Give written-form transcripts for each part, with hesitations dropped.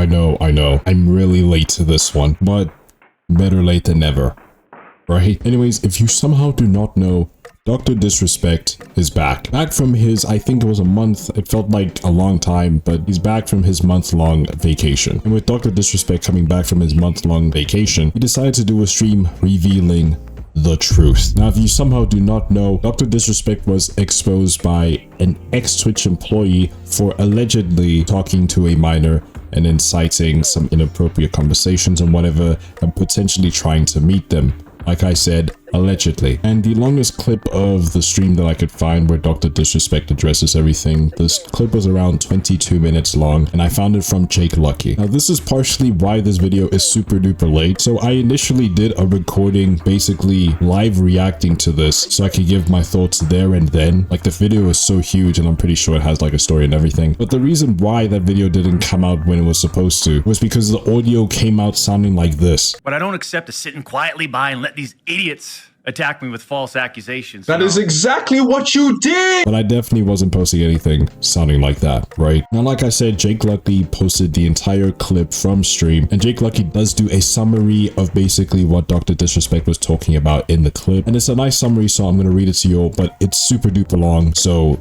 know. I'm really late to this one, but better late than never, right? Anyways, if you somehow do not know, Dr. Disrespect is back. Back from his, I think it was a month, it felt like a long time, but he's back from his month-long vacation. And with Dr. Disrespect coming back from his month-long vacation, he decided to do a stream revealing the truth. Now, if you somehow do not know, Dr. Disrespect was exposed by an ex-Twitch employee for allegedly talking to a minor and inciting some inappropriate conversations and whatever, and potentially trying to meet them. Like I said, allegedly. And the longest clip of the stream that I could find where Dr. Disrespect addresses everything, this clip was around 22 minutes long, and I found it from Jake Lucky. Now, this is partially why this video is super duper late. So I initially did a recording basically live reacting to this so I could give my thoughts there and then. Like, the video is so huge and I'm pretty sure it has like a story and everything. But the reason why that video didn't come out when it was supposed to was because the audio came out sounding like this. What I don't accept is sitting quietly by and let these idiots attack me with false accusations. That is exactly what you did! But I definitely wasn't posting anything sounding like that, right? Now, like I said, Jake Lucky posted the entire clip from stream, and Jake Lucky does do a summary of basically what Dr. Disrespect was talking about in the clip. And it's a nice summary, so I'm gonna read it to you all, but it's super duper long, so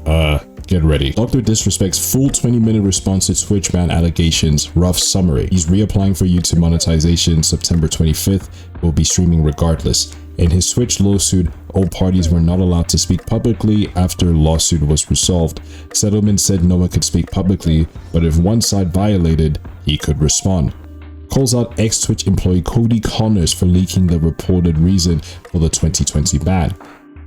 get ready. Dr. Disrespect's full 20-minute response to Twitch ban allegations, rough summary. He's reapplying for YouTube monetization September 25th, will be streaming regardless. In his Twitch lawsuit, all parties were not allowed to speak publicly after lawsuit was resolved. Settlement said no one could speak publicly, but if one side violated, he could respond. Calls out ex-Twitch employee Cody Connors for leaking the reported reason for the 2020 ban.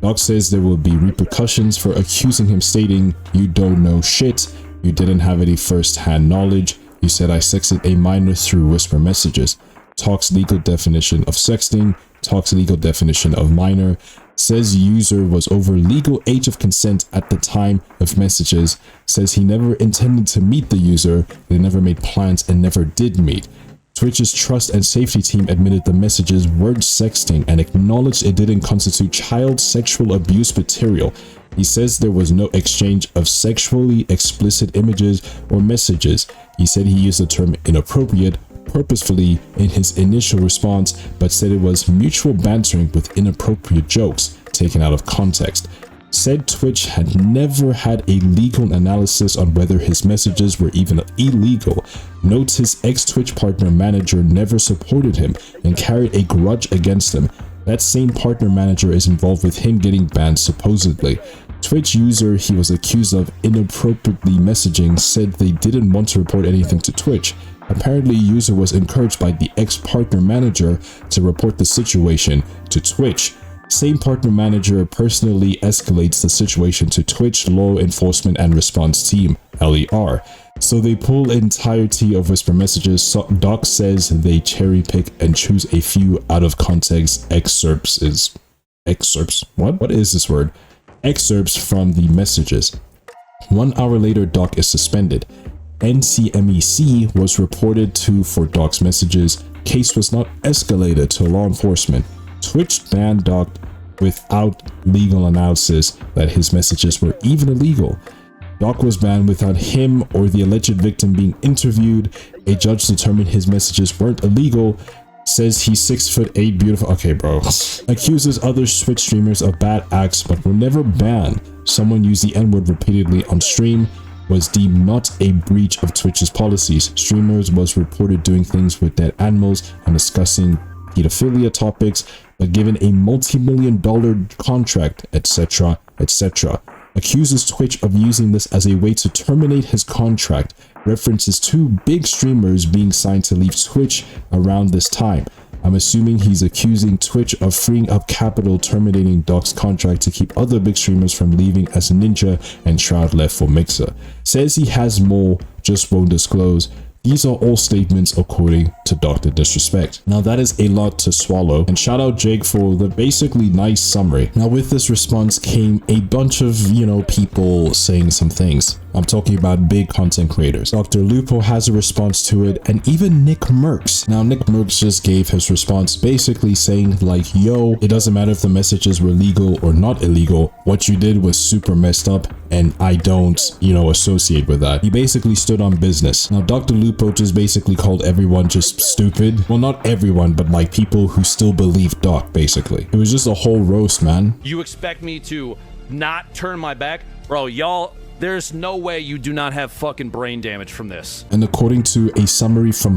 Doc says there will be repercussions for accusing him, stating, "You don't know shit, you didn't have any first-hand knowledge, you said I sexted a minor through whisper messages." Talks legal definition of sexting, talks legal definition of minor, says user was over legal age of consent at the time of messages, says he never intended to meet the user, they never made plans and never did meet. Twitch's trust and safety team admitted the messages weren't sexting and acknowledged it didn't constitute child sexual abuse material. He says there was no exchange of sexually explicit images or messages. He said he used the term inappropriate purposefully in his initial response, but said it was mutual bantering with inappropriate jokes taken out of context. Said Twitch had never had a legal analysis on whether his messages were even illegal. Notes his ex-Twitch partner manager never supported him and carried a grudge against him. That same partner manager is involved with him getting banned supposedly. Twitch user he was accused of inappropriately messaging said they didn't want to report anything to Twitch. Apparently, user was encouraged by the ex-partner manager to report the situation to Twitch. Same partner manager personally escalates the situation to Twitch Law Enforcement and Response Team, LER. So they pull entirety of whisper messages. So Doc says they cherry pick and choose a few out of context excerpts. What is this word? Excerpts from the messages. 1 hour later, Doc is suspended. NCMEC was reported to for Doc's messages. Case was not escalated to law enforcement. Twitch banned Doc without legal analysis that his messages were even illegal. Doc was banned without him or the alleged victim being interviewed. A judge determined his messages weren't illegal. Says he's 6'8", beautiful. Okay, bro. Accuses other Twitch streamers of bad acts but were never banned. Someone used the N-word repeatedly on stream. Was deemed not a breach of Twitch's policies. Streamers was reported doing things with dead animals and discussing pedophilia topics, but given a multi-million-dollar contract, etc., etc. Accuses Twitch of using this as a way to terminate his contract. References 2 big streamers being signed to leave Twitch around this time. I'm assuming he's accusing Twitch of freeing up capital, terminating Doc's contract to keep other big streamers from leaving as Ninja and Shroud left for Mixer. Says he has more, just won't disclose. These are all statements according to Dr. Disrespect. Now that is a lot to swallow, and shout out Jake for the basically nice summary. Now with this response came a bunch of, people saying some things. I'm talking about big content creators. Dr. Lupo has a response to it, and even Nick Merckx. Now, Nick Merckx just gave his response basically saying like, yo, it doesn't matter if the messages were legal or not illegal. What you did was super messed up, and I don't, associate with that. He basically stood on business. Now, Dr. Lupo just basically called everyone just stupid. Well, not everyone, but like people who still believe Doc, basically. It was just a whole roast, man. You expect me to not turn my back? Bro, y'all, there's no way you do not have fucking brain damage from this. And according to a summary from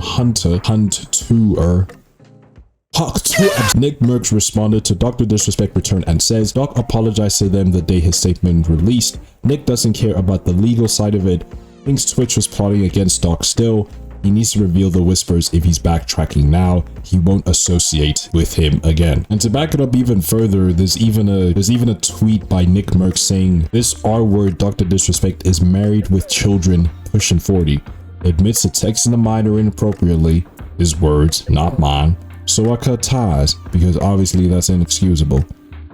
Nick Merckx responded to Dr. Disrespect return and says, Doc apologized to them the day his statement released. Nick doesn't care about the legal side of it. Thinks Twitch was plotting against Doc still. He needs to reveal the whispers. If he's backtracking now, he won't associate with him again. And to back it up even further, there's even a tweet by Nick Merckx saying, this R-word Dr. Disrespect is married with children pushing 40. Admits to texting a minor inappropriately. His words, not mine. So I cut ties, because obviously that's inexcusable.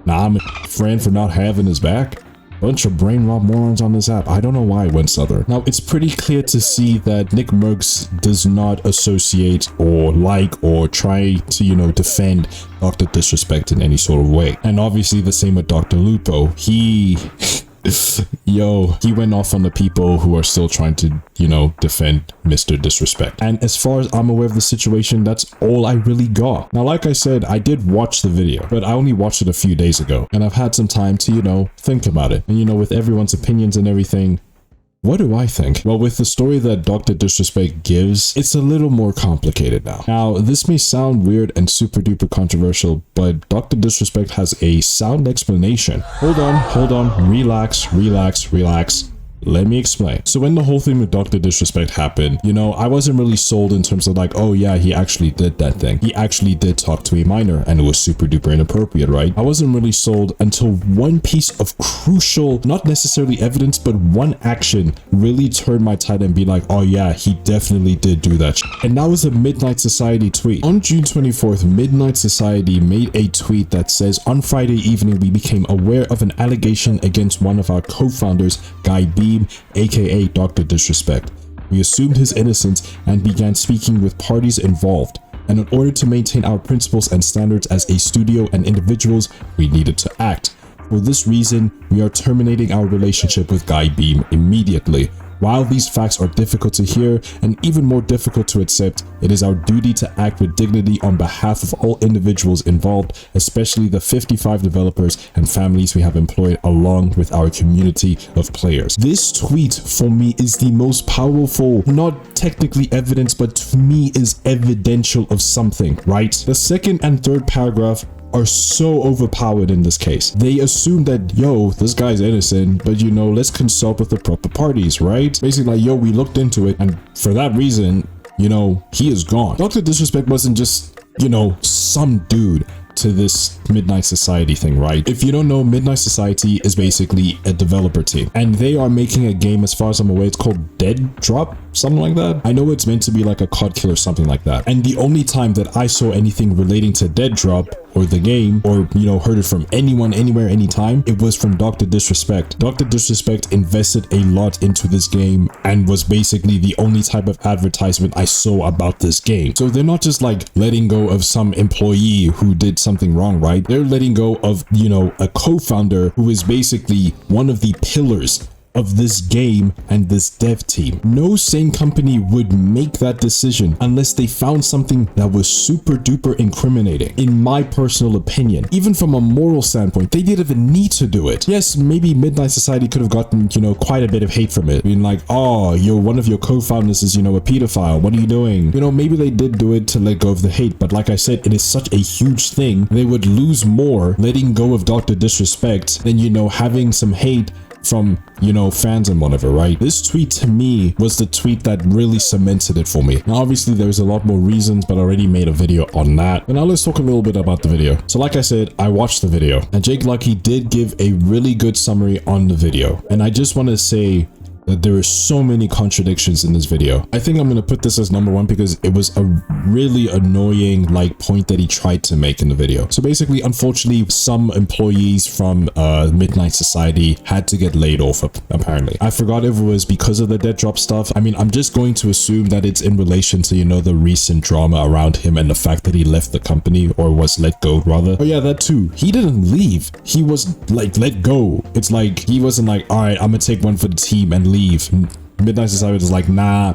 Now I'm a friend for not having his back. Bunch of brain rot morons on this app. I don't know why it went southern. Now, it's pretty clear to see that Nick Merckx does not associate or like or try to, defend Dr. Disrespect in any sort of way. And obviously the same with Dr. Lupo. He went off on the people who are still trying to, defend Mr. Disrespect. And as far as I'm aware of the situation, that's all I really got. Now, like I said, I did watch the video, but I only watched it a few days ago. And I've had some time to, think about it. And, with everyone's opinions and everything, what do I think? Well, with the story that Dr. Disrespect gives, it's a little more complicated now. Now, this may sound weird and super duper controversial, but Dr. Disrespect has a sound explanation. Hold on, relax. Let me explain. So when the whole thing with Dr. Disrespect happened, I wasn't really sold in terms of like, oh yeah, he actually did that thing. He actually did talk to a minor and it was super duper inappropriate, right? I wasn't really sold until one piece of crucial, not necessarily evidence, but one action really turned my tide and be like, oh yeah, he definitely did do that. And that was a Midnight Society tweet. On June 24th, Midnight Society made a tweet that says, on Friday evening, we became aware of an allegation against one of our co-founders, Guy B, aka Dr. Disrespect. We assumed his innocence and began speaking with parties involved. And in order to maintain our principles and standards as a studio and individuals, we needed to act. For this reason, we are terminating our relationship with Guy Beam immediately. While these facts are difficult to hear and even more difficult to accept, it is our duty to act with dignity on behalf of all individuals involved, especially the 55 developers and families we have employed along with our community of players. This tweet for me is the most powerful, not technically evidence, but to me is evidential of something, right? The second and third paragraph are so overpowered in this case. They assume that, yo, this guy's innocent, but let's consult with the proper parties, right? Basically like, yo, we looked into it, and for that reason, he is gone. Dr. Disrespect wasn't just, some dude to this Midnight Society thing, right? If you don't know, Midnight Society is basically a developer team, and they are making a game, as far as I'm aware, it's called Dead Drop, something like that. I know it's meant to be like a COD kill or something like that. And the only time that I saw anything relating to Dead Drop or the game, or heard it from anyone, anywhere, anytime, it was from Dr. Disrespect. Dr. Disrespect invested a lot into this game and was basically the only type of advertisement I saw about this game. So they're not just like letting go of some employee who did something wrong, right? They're letting go of, a co-founder who is basically one of the pillars of this game and this dev team. No sane company would make that decision unless they found something that was super duper incriminating, in my personal opinion. Even from a moral standpoint, they didn't even need to do it. Yes, maybe Midnight Society could have gotten, quite a bit of hate from it. Being like, oh, one of your co-founders is, a pedophile. What are you doing? Maybe they did do it to let go of the hate, but like I said, it is such a huge thing. They would lose more letting go of Dr. Disrespect than, having some hate from, fans and whatever, right? This tweet to me was the tweet that really cemented it for me. Now, obviously, there's a lot more reasons, but I already made a video on that. But now let's talk a little bit about the video. So like I said, I watched the video, and Jake Lucky did give a really good summary on the video. And I just want to say, that there are so many contradictions in this video. I think I'm gonna put this as number one because it was a really annoying like point that he tried to make in the video. So basically, unfortunately, some employees from Midnight Society had to get laid off apparently. I forgot if it was because of the dead drop stuff. I mean, I'm just going to assume that it's in relation to, you know, the recent drama around him and the fact that he left the company, or was let go rather. Oh yeah, that too. He didn't leave. He was like let go. It's like he wasn't like, all right, I'm gonna take one for the team and leave. Midnight Society was like, nah,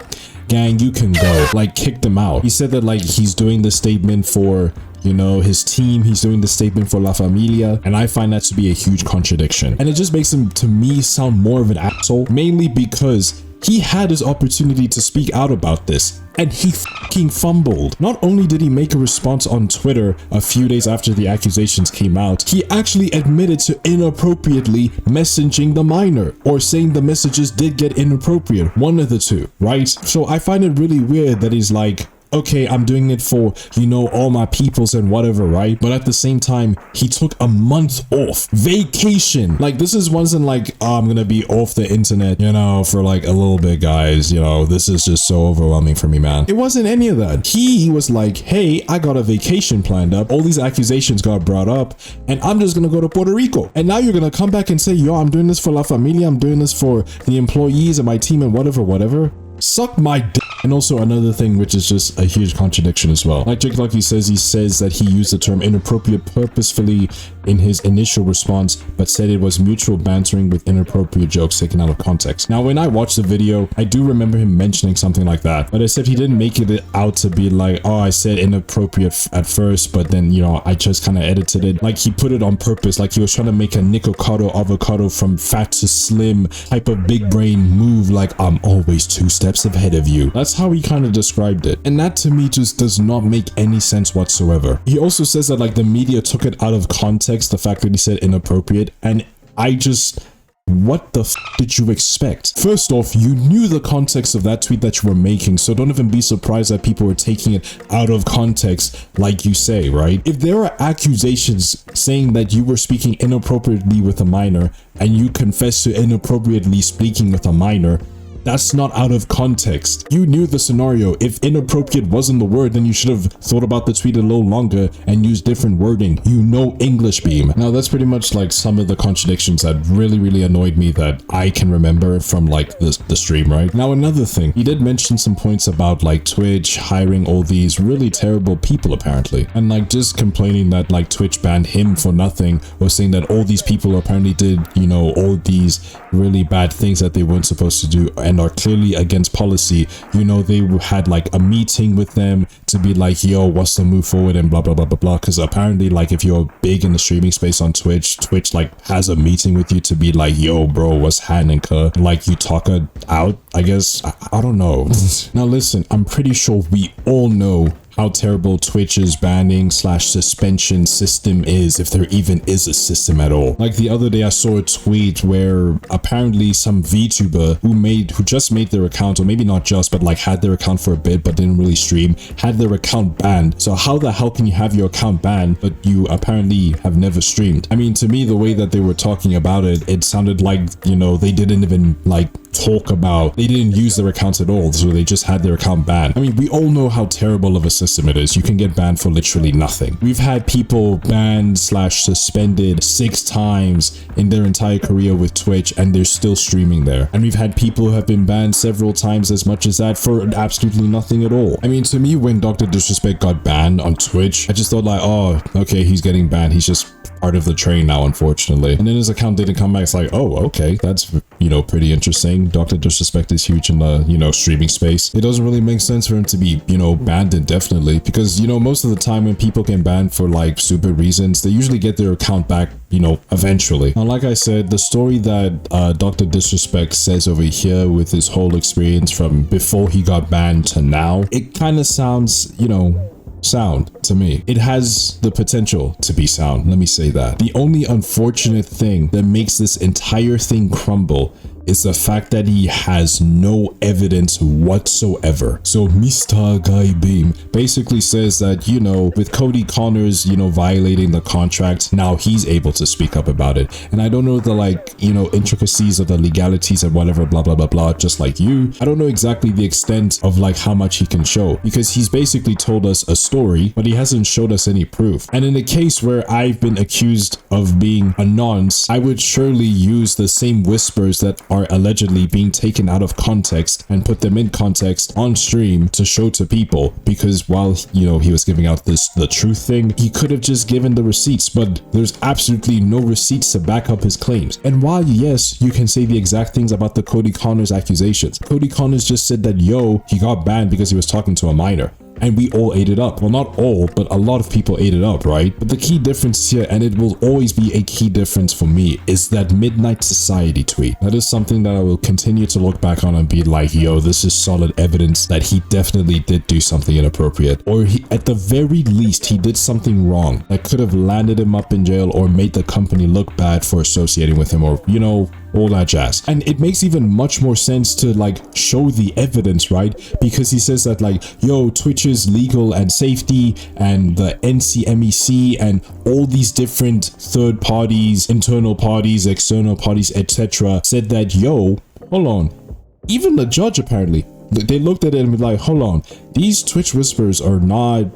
gang, you can go. Like, kicked him out. He said that like he's doing the statement for, you know, his team, he's doing the statement for La Familia, and I find that to be a huge contradiction. And it just makes him, to me, sound more of an asshole, mainly because he had his opportunity to speak out about this, and he fucking fumbled. Not only did he make a response on Twitter a few days after the accusations came out, he actually admitted to inappropriately messaging the minor, or saying the messages did get inappropriate. One of the two, right? So I find it really weird that he's like, okay, I'm doing it for, you know, all my peoples and whatever, right? But at the same time, he took a month off vacation. Like, this is wasn't like, oh, I'm gonna be off the internet, you know, for like a little bit, guys. You know, this is just so overwhelming for me, man. It wasn't any of that. He was like, hey, I got a vacation planned up. All these accusations got brought up, and I'm just gonna go to Puerto Rico. And now you're gonna come back and say, yo, I'm doing this for La Familia. I'm doing this for the employees and my team and whatever. Suck my dick. And also another thing, which is just a huge contradiction as well. Like Jake Lucky says, he says that he used the term inappropriate purposefully in his initial response, but said it was mutual bantering with inappropriate jokes taken out of context. Now, when I watched the video, I do remember him mentioning something like that, but I said he didn't make it out to be like, oh, I said inappropriate at first, but then, you know, I just kind of edited it. Like, he put it on purpose, like he was trying to make a Nicocado avocado from fat to slim type of big brain move, like, I'm always 2 steps ahead of you. That's how he kind of described it, and that to me just does not make any sense whatsoever. He also says that like the media took it out of context, the fact that he said inappropriate, and I just, what the f did you expect? First off, you knew the context of that tweet that you were making, so don't even be surprised that people were taking it out of context like you say, right? If there are accusations saying that you were speaking inappropriately with a minor and you confess to inappropriately speaking with a minor, that's not out of context. You knew the scenario. If inappropriate wasn't the word, then you should have thought about the tweet a little longer and used different wording. You know English, Beam. Now, that's pretty much like some of the contradictions that really annoyed me that I can remember from like the stream, right? Now, another thing, he did mention some points about like Twitch hiring all these really terrible people apparently, and like just complaining that like Twitch banned him for nothing, or saying that all these people apparently did, you know, all these really bad things that they weren't supposed to do and are clearly against policy. You know, they had like a meeting with them to be like, yo, what's the move forward and blah blah blah blah blah, because apparently like if you're big in the streaming space on Twitch like has a meeting with you to be like, yo bro, what's happening, like you talk it out, I guess. I don't know. Now listen, I'm pretty sure we all know how terrible Twitch's banning / suspension system is, if there even is a system at all. Like the other day I saw a tweet where apparently some VTuber who just made their account, or maybe not just, but like had their account for a bit but didn't really stream, had their account banned. So how the hell can you have your account banned but you apparently have never streamed? I mean, to me, the way that they were talking about it, it sounded like, you know, they didn't even like they didn't use their accounts at all, so they just had their account banned. I mean, we all know how terrible of a system it is. You can get banned for literally nothing. We've had people banned / suspended 6 times in their entire career with Twitch, and they're still streaming there. And we've had people who have been banned several times as much as that for absolutely nothing at all. I mean, to me, when Dr Disrespect got banned on Twitch, I just thought like, oh, okay, he's getting banned. He's just part of the train now, unfortunately. And then his account didn't come back. It's like, oh, okay, that's, you know, pretty interesting. Dr Disrespect is huge in the, you know, streaming space. It doesn't really make sense for him to be, you know, banned indefinitely, because, you know, most of the time when people get banned for like stupid reasons, they usually get their account back, you know, eventually. Now, like I said, the story that Dr Disrespect says over here with his whole experience from before he got banned to now, it kind of sounds, you know, sound to me. It has the potential to be sound, let me say that. The only unfortunate thing that makes this entire thing crumble is the fact that he has no evidence whatsoever. So Mr. Guy Beam basically says that, you know, with Cody Connors, you know, violating the contract, now he's able to speak up about it. And I don't know the, like, you know, intricacies of the legalities and whatever, blah, blah, blah, blah, just like you. I don't know exactly the extent of like how much he can show, because he's basically told us a story, but he hasn't showed us any proof. And in a case where I've been accused of being a nonce, I would surely use the same whispers that are allegedly being taken out of context and put them in context on stream to show to people, because while, you know, he was giving out the truth thing, he could have just given the receipts, but there's absolutely no receipts to back up his claims. And while yes, you can say the exact things about the Cody Connors accusations, Cody Connors just said that, yo, he got banned because he was talking to a minor. And we all ate it up. Well, not all, but a lot of people ate it up, right? But the key difference here, and it will always be a key difference for me, is that Midnight Society tweet. That is something that I will continue to look back on and be like, yo, this is solid evidence that he definitely did do something inappropriate. Or he, at the very least, he did something wrong that could have landed him up in jail or made the company look bad for associating with him, or, you know, all that jazz. And it makes even much more sense to like show the evidence, right? Because he says that like, yo, Twitch's legal and safety and the NCMEC and all these different third parties, internal parties, external parties, etc. said that, yo, hold on. Even the judge apparently, they looked at it and were like, hold on, these Twitch whispers are not,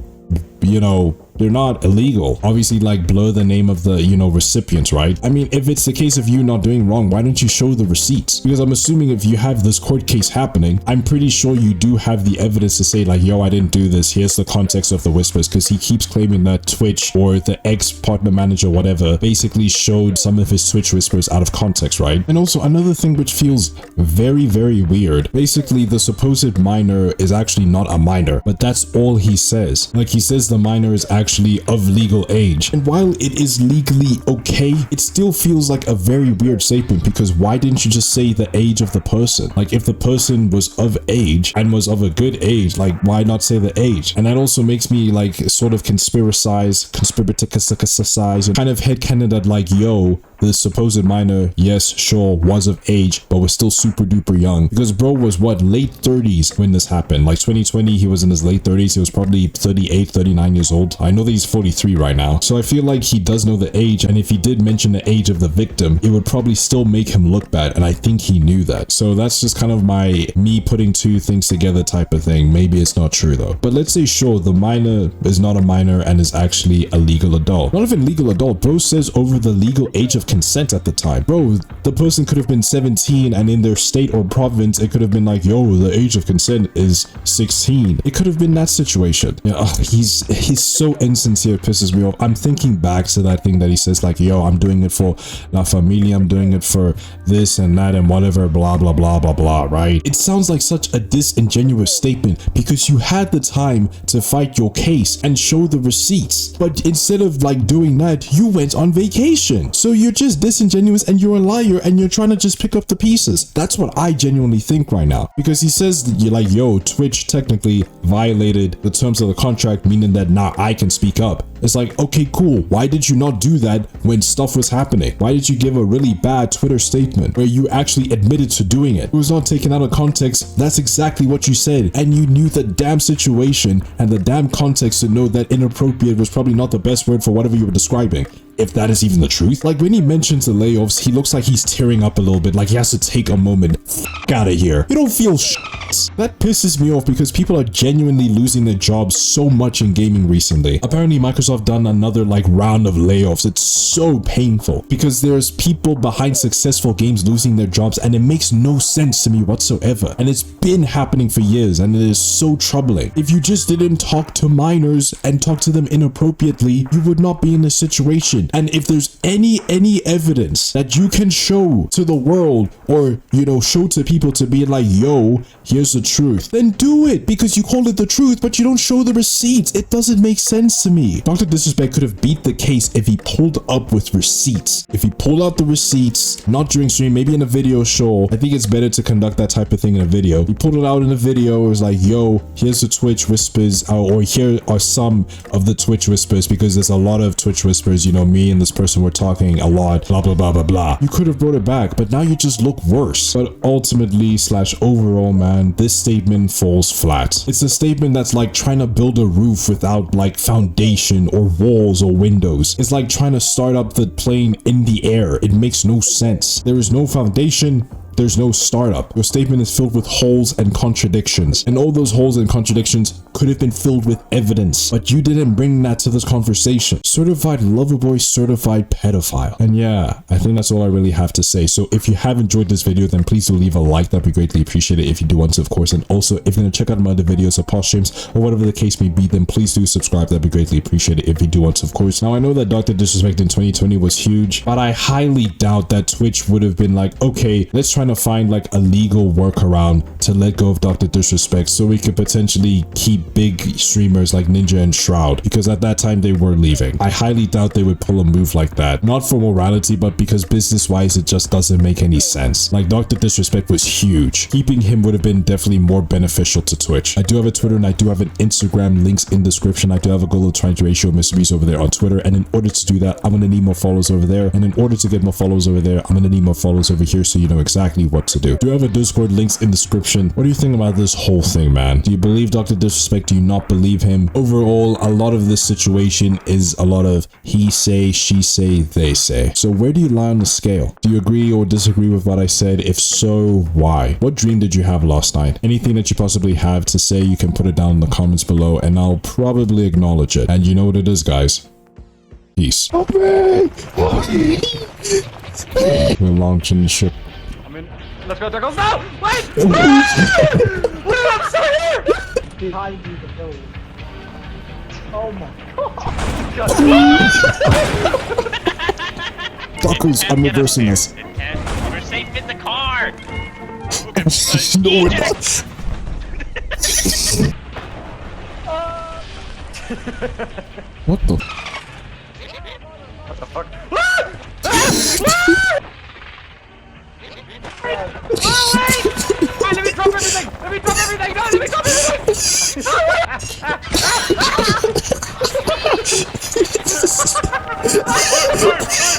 you know, they're not illegal. Obviously, like, blur the name of the, you know, recipients, right? I mean, if it's the case of you not doing wrong, why don't you show the receipts? Because I'm assuming if you have this court case happening, I'm pretty sure you do have the evidence to say like, yo, I didn't do this. Here's the context of the whispers, because he keeps claiming that Twitch or the ex-partner manager, whatever, basically showed some of his Twitch whispers out of context, right? And also another thing which feels very, very weird. Basically, the supposed minor is actually not a minor, but that's all he says. Like, he says the minor is actually of legal age. And while it is legally okay, it still feels like a very weird statement, because why didn't you just say the age of the person? Like, if the person was of age and was of a good age, like, why not say the age? And that also makes me like sort of conspiracize, kind of headcanon that like, yo, the supposed minor, yes, sure, was of age, but was still super duper young, because bro was what, late 30s when this happened. Like 2020, he was in his late 30s. He was probably 38, 39 years old. I know that he's 43 right now, so I feel like he does know the age, and if he did mention the age of the victim, it would probably still make him look bad, and I think he knew that. So that's just kind of me putting two things together type of thing. Maybe it's not true though, but let's say sure, the minor is not a minor and is actually a legal adult. Not even legal adult, bro says over the legal age of consent at the time. Bro, the person could have been 17, and in their state or province it could have been like, yo, the age of consent is 16. It could have been that situation. Yeah, he's so insincere, it pisses me off. I'm thinking back to that thing that he says like, yo, I'm doing it for La Familia, I'm doing it for this and that and whatever, blah blah blah blah blah, right? It sounds like such a disingenuous statement, because you had the time to fight your case and show the receipts, but instead of like doing that, you went on vacation. So you're just disingenuous and you're a liar, and you're trying to just pick up the pieces. That's what I genuinely think right now, because he says that you're like, yo, Twitch technically violated the terms of the contract, meaning that now I can speak up. It's like, okay, cool. Why did you not do that when stuff was happening? Why did you give a really bad Twitter statement where you actually admitted to doing it? It was not taken out of context. That's exactly what you said, and you knew the damn situation and the damn context to know that inappropriate was probably not the best word for whatever you were describing, if that is even the truth. Like, when he mentions the layoffs, he looks like he's tearing up a little bit, like he has to take a moment. F out of here. You don't feel shit. That pisses me off, because people are genuinely losing their jobs so much in gaming recently. Apparently Microsoft done another like round of layoffs. It's so painful, because there's people behind successful games losing their jobs, and it makes no sense to me whatsoever. And it's been happening for years, and it is so troubling. If you just didn't talk to minors and talk to them inappropriately, you would not be in this situation. And if there's any evidence that you can show to the world, or, you know, show to people to be like, yo, here's the truth, then do it, because you call it the truth, but you don't show the receipts. It doesn't make sense to me. Dr. Disrespect could have beat the case if he pulled up with receipts. If he pulled out the receipts, not during stream, maybe in a video show. I think it's better to conduct that type of thing in a video. He pulled it out in a video. It was like, yo, here's the Twitch whispers, or here are some of the Twitch whispers, because there's a lot of Twitch whispers, you know, me and this person were talking a lot, blah, blah, blah, blah, blah. You could have brought it back, but now you just look worse. But ultimately / overall, man, this statement falls flat. It's a statement that's like trying to build a roof without like foundation or walls or windows. It's like trying to start up the plane in the air. It makes no sense. There is no foundation. There's no startup. Your statement is filled with holes and contradictions, and all those holes and contradictions could have been filled with evidence, but you didn't bring that to this conversation. Certified lover boy, certified pedophile. And yeah, I think that's all I really have to say. So if you have enjoyed this video, then please do leave a like. That'd be greatly appreciated if you do want to, of course. And also, if you're going to check out my other videos or past streams or whatever the case may be, then please do subscribe. That'd be greatly appreciated if you do want to, of course. Now, I know that Dr. Disrespect in 2020 was huge, but I highly doubt that Twitch would have been like, okay, let's try to find like a legal workaround to let go of Dr. Disrespect so we could potentially keep big streamers like Ninja and Shroud, because at that time they were leaving. I highly doubt they would pull a move like that. Not for morality, but because business wise it just doesn't make any sense. Like, Dr. Disrespect was huge. Keeping him would have been definitely more beneficial to Twitch. I do have a Twitter and I do have an Instagram, links in description. I do have a goal of trying to ratio Mr. Beast over there on Twitter, and in order to do that, I'm gonna need more followers over there, and in order to get more followers over there, I'm gonna need more followers over here, so you know exactly what to do. Do you have a Discord, links in description? What do you think about this whole thing, man? Do you believe Dr. Disrespect? Do you not believe him? Overall, a lot of this situation is a lot of he say, she say, they say. So where do you lie on the scale? Do you agree or disagree with what I said? If so, why? What dream did you have last night? Anything that you possibly have to say, you can put it down in the comments below and I'll probably acknowledge it. And you know what it is, guys. Peace. We're launching the ship. Let's go, Turkles. No! Wait! I'm still here! Behind you, the building. Oh my god. Duckles, I'm reversing this. We're safe in the car. No, we're not. What the? What the fuck? Let me drop everything! Let me drop everything! No, let me drop everything!